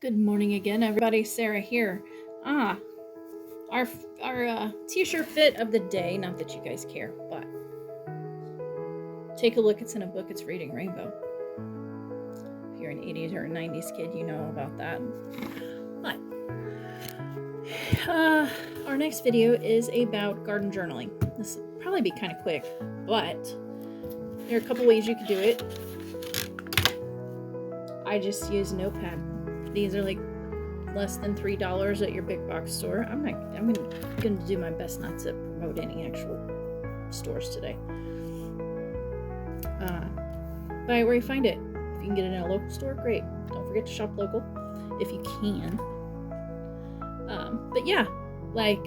Good morning again, everybody. Sarah here. Our t-shirt fit of the day. Not that you guys care, but take a look. It's in a book. It's Reading Rainbow. If you're an 80s or a 90s kid, you know about that. But our next video is about garden journaling. This will probably be kind of quick, but there are a couple ways you could do it. I just use Notepad. These are like less than $3 at your big box store. I'm gonna do my best not to promote any actual stores today. Buy it where you find it. If you can get it in a local store, great. Don't forget to shop local if you can. But yeah, like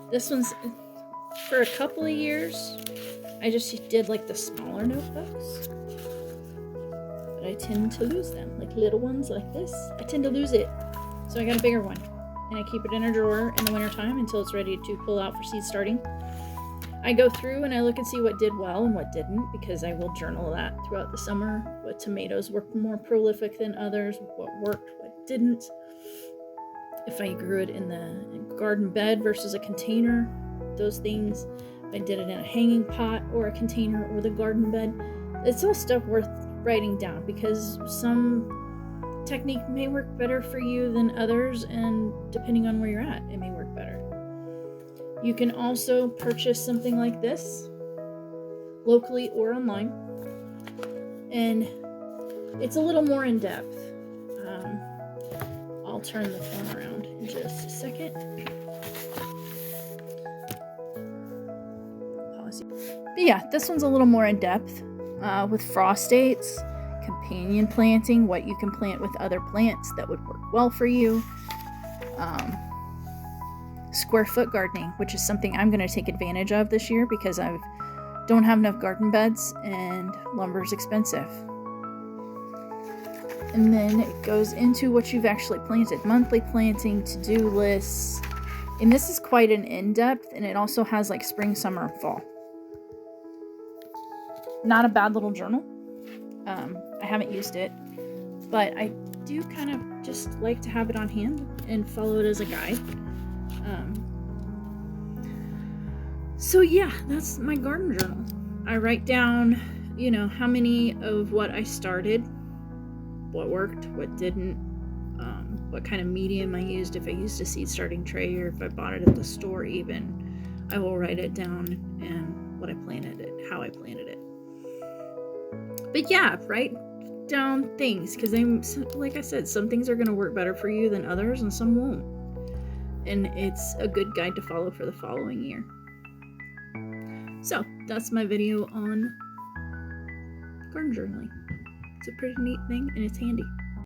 this one's for a couple of years. I just did like the smaller notebooks. But I tend to lose them. Like little ones like this, I tend to lose it. So I got a bigger one. And I keep it in a drawer in the wintertime until it's ready to pull out for seed starting. I go through and I look and see what did well and what didn't, because I will journal that throughout the summer. What tomatoes were more prolific than others, what worked, what didn't. If I grew it in the garden bed versus a container, those things. If I did it in a hanging pot or a container or the garden bed. It's all stuff worth writing down, because some technique may work better for you than others, and depending on where you're at, it may work better. You can also purchase something like this locally or online, and it's a little more in depth. I'll turn the phone around in just a second. Pause. But yeah, this one's a little more in depth. With frost dates, companion planting, what you can plant with other plants that would work well for you, square foot gardening, which is something I'm going to take advantage of this year because I don't have enough garden beds and lumber is expensive. And then it goes into what you've actually planted, monthly planting, to-do lists, and this is quite an in-depth, and it also has like spring, summer, and fall. Not a bad little journal. I haven't used it, but I do kind of just like to have it on hand and follow it as a guide. So yeah, that's my garden journal. I write down, how many of what I started, what worked, what didn't, what kind of medium I used, if I used a seed starting tray or if I bought it at the store even. I will write it down and what I planted it, how I planted it. But yeah, write down things, because like I said, some things are going to work better for you than others and some won't. And it's a good guide to follow for the following year. So that's my video on garden journaling. It's a pretty neat thing and it's handy.